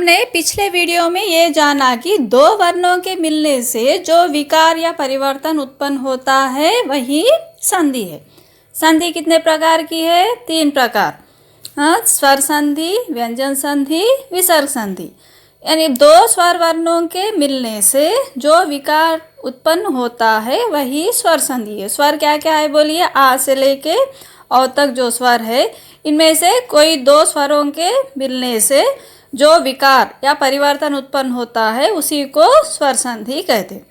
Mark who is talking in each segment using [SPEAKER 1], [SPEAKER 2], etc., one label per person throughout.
[SPEAKER 1] हमने पिछले वीडियो में ये जाना कि दो वर्णों के मिलने से जो विकार या परिवर्तन उत्पन्न होता है वही संधि है। संधि कितने प्रकार की है? 3 प्रकार। स्वर संधि, व्यंजन संधि, विसर्ग संधि। यानी दो स्वर वर्णों के मिलने से जो विकार उत्पन्न होता है वही स्वर संधि है। स्वर क्या क्या है बोलिए? आ से लेके औ तक जो स्वर है, इनमें से कोई दो स्वरों के मिलने से जो विकार या परिवर्तन उत्पन्न होता है उसी को स्वर संधि कहते हैं।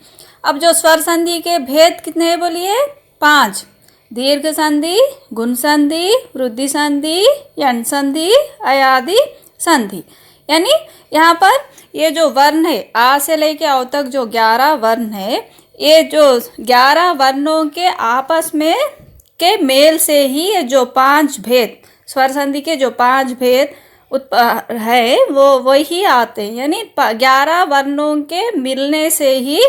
[SPEAKER 1] अब जो स्वर संधि के भेद कितने हैं बोलिए? 5। दीर्घ संधि, गुण संधि, वृद्धि संधि, यण संधि, अयादि संधि। यानी यहाँ पर ये जो वर्ण है आ से लेके औ तक जो 11 वर्ण है, ये जो 11 वर्णों के आपस में के मेल से ही ये जो 5 भेद, स्वर संधि के जो 5 भेद है वो वही आते हैं। यानी 11 वर्णों के मिलने से ही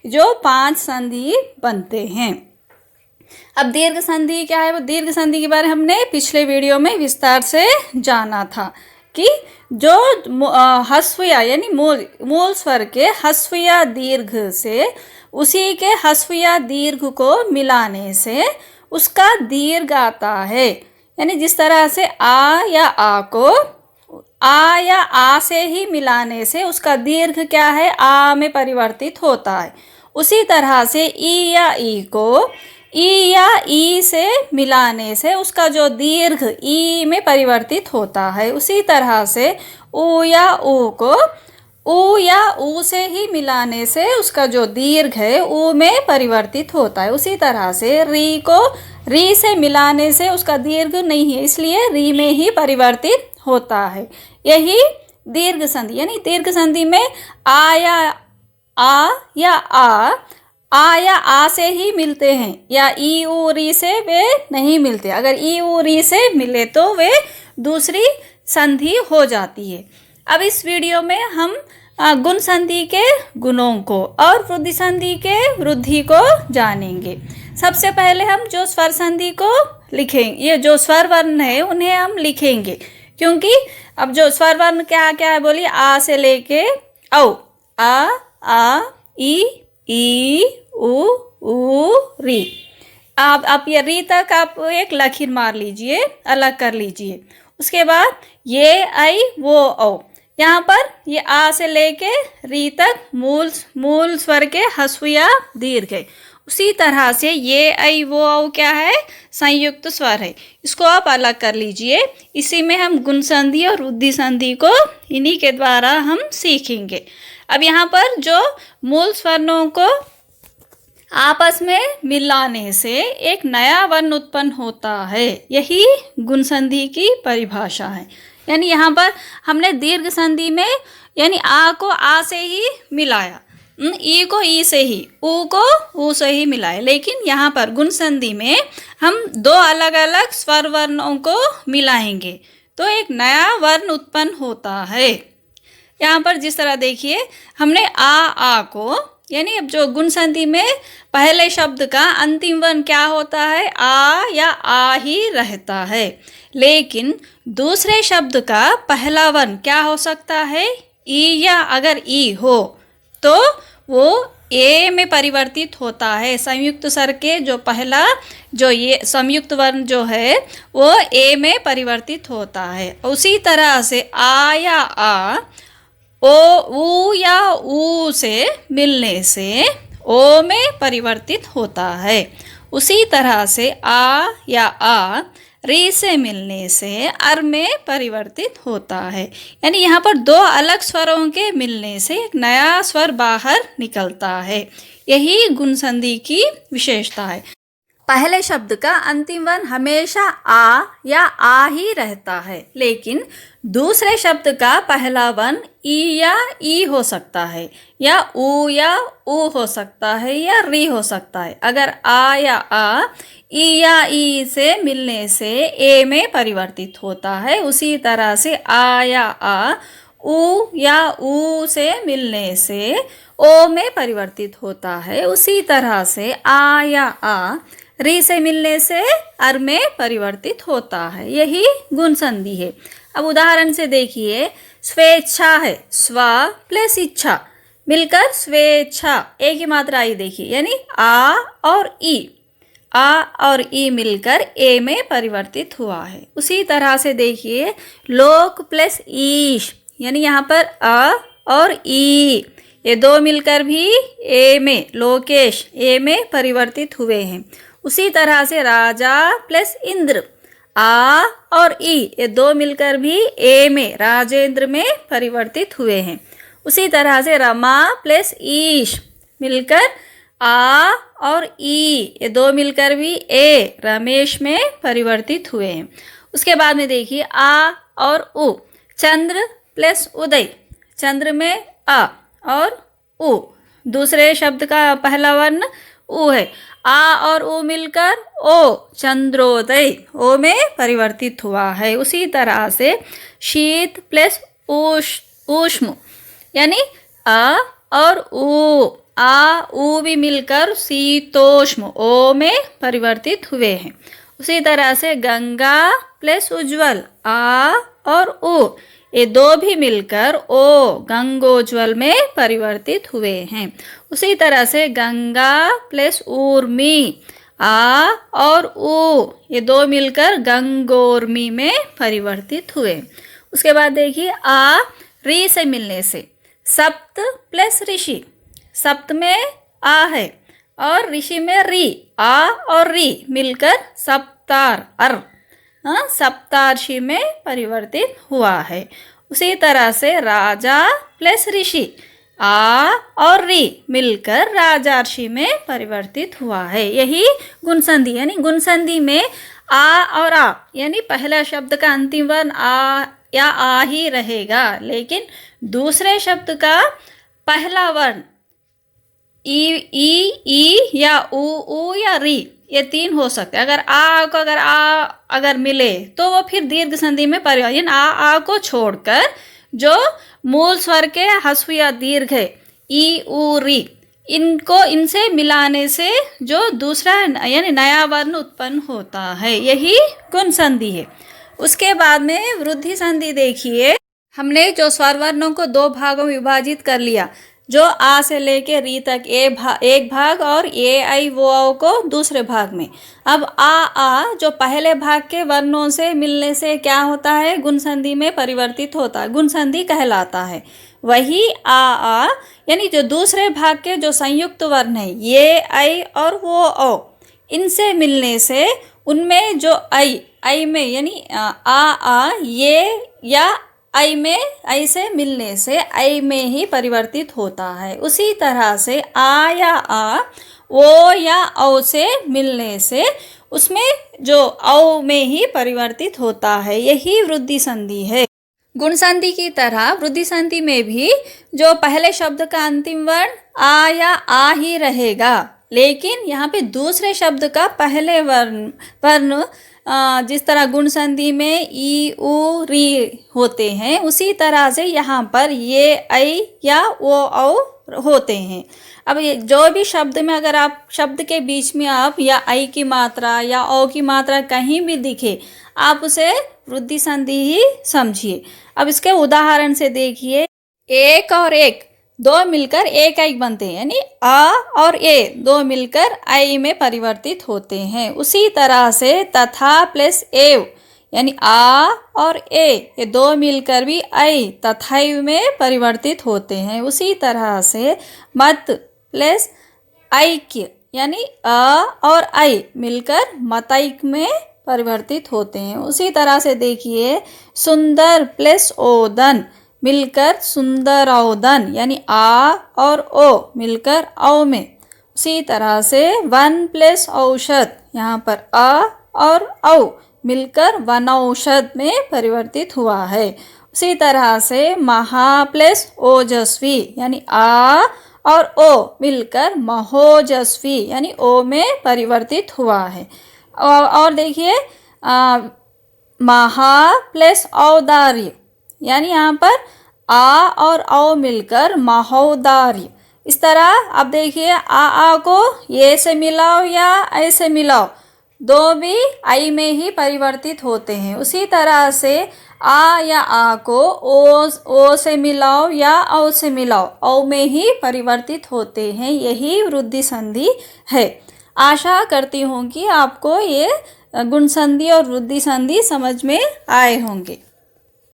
[SPEAKER 1] जो 5 संधि बनते हैं। अब दीर्घ संधि क्या है? वो दीर्घ संधि के बारे में हमने पिछले वीडियो में विस्तार से जाना था कि जो ह्रस्व या यानी मूल स्वर के ह्रस्व या दीर्घ से उसी के ह्रस्व या दीर्घ को मिलाने से उसका दीर्घ आता है। यानी जिस तरह से आ या आ से ही मिलाने से उसका दीर्घ क्या है? आ में परिवर्तित होता है। उसी तरह से ई या ई को ई या ई से मिलाने से उसका जो दीर्घ ई में परिवर्तित होता है। उसी तरह से ऊ या ऊ को ऊ या ऊ से ही मिलाने से उसका जो दीर्घ है ऊ में परिवर्तित होता है। उसी तरह से री को री से मिलाने से उसका दीर्घ नहीं है, इसलिए री में ही परिवर्तित होता है। यही दीर्घ संधि। यानी दीर्घ संधि में आ या आ से ही मिलते हैं, या ई ऊ री से वे नहीं मिलते। अगर ई ऊ री से मिले तो वे दूसरी संधि हो जाती है। अब इस वीडियो में हम गुण संधि के गुणों को और वृद्धि संधि के वृद्धि को जानेंगे। सबसे पहले हम जो स्वर संधि को लिखेंगे, ये जो स्वर वर्ण है उन्हें हम लिखेंगे, क्योंकि अब जो स्वर वर्ण क्या क्या है बोलिए? आ से लेके औ, आ ई ऊ री। आप ये री तक आप एक लकीर मार लीजिए, अलग कर लीजिए। उसके बाद ये आई वो औ, यहाँ पर ये आ से लेके री तक मूल स्वर के ह्रस्व या दीर्घ है। उसी तरह से ये आई वो औ क्या है? संयुक्त स्वर है। इसको आप अलग कर लीजिए। इसी में हम गुण संधि और वृद्धि संधि को इन्हीं के द्वारा हम सीखेंगे। अब यहाँ पर जो मूल स्वर्णों को आपस में मिलाने से एक नया वर्ण उत्पन्न होता है, यही गुण संधि की परिभाषा है। यानी यहाँ पर हमने दीर्घ संधि में यानी आ को आ से ही मिलाया, ई को ई से ही, ऊ को ऊ से ही मिलाया। लेकिन यहाँ पर गुण संधि में हम दो अलग अलग स्वर वर्णों को मिलाएंगे तो एक नया वर्ण उत्पन्न होता है। यहाँ पर जिस तरह देखिए, हमने आ को, यानी अब जो गुण संधि में पहले शब्द का अंतिम वर्ण क्या होता है? आ या आ ही रहता है। लेकिन दूसरे शब्द का पहला वर्ण क्या हो सकता है? ई, या अगर ई हो तो वो ए में परिवर्तित होता है। संयुक्त स्वर के जो पहला जो ये संयुक्त वर्ण जो है वो ए में परिवर्तित होता है। उसी तरह से आ या आ ऊ या ऊ से मिलने से ओ में परिवर्तित होता है। उसी तरह से आ या आ री से मिलने से अर में परिवर्तित होता है। यानी यहाँ पर दो अलग स्वरों के मिलने से एक नया स्वर बाहर निकलता है। यही गुण संधि की विशेषता है। पहले शब्द का अंतिम वर्ण हमेशा आ या आ ही रहता है, लेकिन दूसरे शब्द का पहला वर्ण ई या ई हो सकता है, या ऊ हो सकता है, या री हो सकता है। अगर आ या आ ई या ई से मिलने से ए में परिवर्तित होता है। उसी तरह से आ या आ ऊ या ऊ से मिलने से ओ में परिवर्तित होता है। उसी तरह से आ या आ री से मिलने से अर में परिवर्तित होता है। यही गुण संधि है। अब उदाहरण से देखिए, स्वेच्छा है, स्व प्लस इच्छा मिलकर स्वेच्छा, ए की मात्रा आई देखिए, यानी आ और ई मिलकर ए में परिवर्तित हुआ है। उसी तरह से देखिए, लोक प्लस ईश, यानी यहाँ पर अ और ई, ये दो मिलकर भी ए में, लोकेश, ए में परिवर्तित हुए हैं। उसी तरह से राजा प्लस इंद्र, आ और ई, ये दो मिलकर भी ए में, राजेंद्र में परिवर्तित हुए हैं। उसी तरह से रमा प्लस ईश मिलकर आ और ई, ये दो मिलकर भी ए, रमेश में परिवर्तित हुए हैं। उसके बाद में देखिए, आ और उ, चंद्र प्लस उदय, चंद्र में अ और उ, दूसरे शब्द का पहला वर्ण उ है, आ और उ मिलकर ओ, चंद्रोदय, ओ में परिवर्तित हुआ है। उसी तरह से शीत प्लस ऊष्म, यानी अ और उ, आ उ भी मिलकर शीतोष्म, ओ में परिवर्तित हुए हैं। उसी तरह से गंगा प्लस उज्ज्वल, आ और उ, ये दो भी मिलकर ओ, गंगोज्वल में परिवर्तित हुए हैं। उसी तरह से गंगा प्लस ऊर्मी, आ और उ, ये दो मिलकर गंगोर्मी में परिवर्तित हुए। उसके बाद देखिए, आ री से मिलने से सप्त प्लस ऋषि, सप्त में आ है और ऋषि में री, आ और री मिलकर सप्तार, सप्तार्षि में परिवर्तित हुआ है। उसी तरह से राजा प्लस ऋषि, आ और री मिलकर राजार्षि में परिवर्तित हुआ है। यही गुण संधि, यानी गुण संधि में आ और आ, यानी पहला शब्द का अंतिम वर्ण आ या आ ही रहेगा, लेकिन दूसरे शब्द का पहला वर्ण ई या उ या री, ये तीन हो सकते हैं। अगर अगर मिले तो वो फिर दीर्घ संधि में परिवर्तन, आ को छोड़कर जो मूल स्वर के ह्रस्व या दीर्घ है, ई उ री, इनसे मिलाने से जो दूसरा यानी नया वर्ण उत्पन्न होता है, यही गुण संधि है। उसके बाद में वृद्धि संधि देखिए, हमने जो स्वर वर्णों को दो भागों में विभाजित कर लिया, जो आ से लेके री तक एक भाग और ए आई वो औ को दूसरे भाग में। अब आ जो पहले भाग के वर्णों से मिलने से क्या होता है, गुण संधि में परिवर्तित होता है, गुण संधि कहलाता है। वही आ यानी जो दूसरे भाग के जो संयुक्त वर्ण है, ये आई और वो औ, इनसे मिलने से उनमें जो आई में यानी आ ये या आई में, आई से मिलने से आई में ही परिवर्तित होता है। उसी तरह से आ या आ, ओ या औ से मिलने से उसमें जो औ में ही परिवर्तित होता है, यही वृद्धि संधि है। गुण संधि की तरह वृद्धि संधि में भी जो पहले शब्द का अंतिम वर्ण आ या आ ही रहेगा, लेकिन यहाँ पे दूसरे शब्द का पहले वर्ण जिस तरह गुण संधि में ई उ री होते हैं, उसी तरह से यहाँ पर ये आई या वो औ होते हैं। अब ये जो भी शब्द में अगर आप शब्द के बीच में आप या आई की मात्रा या औ की मात्रा कहीं भी दिखे, आप उसे वृद्धि संधि ही समझिए। अब इसके उदाहरण से देखिए, एक और एक दो मिलकर एक आई बनते हैं, यानी आ और ए दो मिलकर आई में परिवर्तित होते हैं। उसी तरह से तथा प्लस एव, यानी आ और ए ये दो मिलकर भी आई तथाइव में परिवर्तित होते हैं। उसी तरह से मत प्लस ऐक्य, यानी अ और आई मिलकर मतैक में परिवर्तित होते हैं। उसी तरह से देखिए, सुंदर प्लस ओदन मिलकर सुंदरौदन, यानी आ और ओ मिलकर औ में। उसी तरह से वन प्लस औषध, यहाँ पर अ और औ मिलकर वनौषध में परिवर्तित हुआ है। उसी तरह से महा प्लस ओजस्वी, यानी आ और ओ मिलकर महोजस्वी, यानी ओ में परिवर्तित हुआ है। और देखिए, महा प्लस औदार्य, यानी यहाँ पर आ और औ मिलकर महोदार्य। इस तरह अब देखिए, आ को ये से मिलाओ या ऐसे मिलाओ, दो भी आई में ही परिवर्तित होते हैं। उसी तरह से आ या आ को ओ से मिलाओ या औ से मिलाओ, औ में ही परिवर्तित होते हैं, यही वृद्धि संधि है। आशा करती हूँ कि आपको ये गुण संधि और वृद्धि संधि समझ में आए होंगे।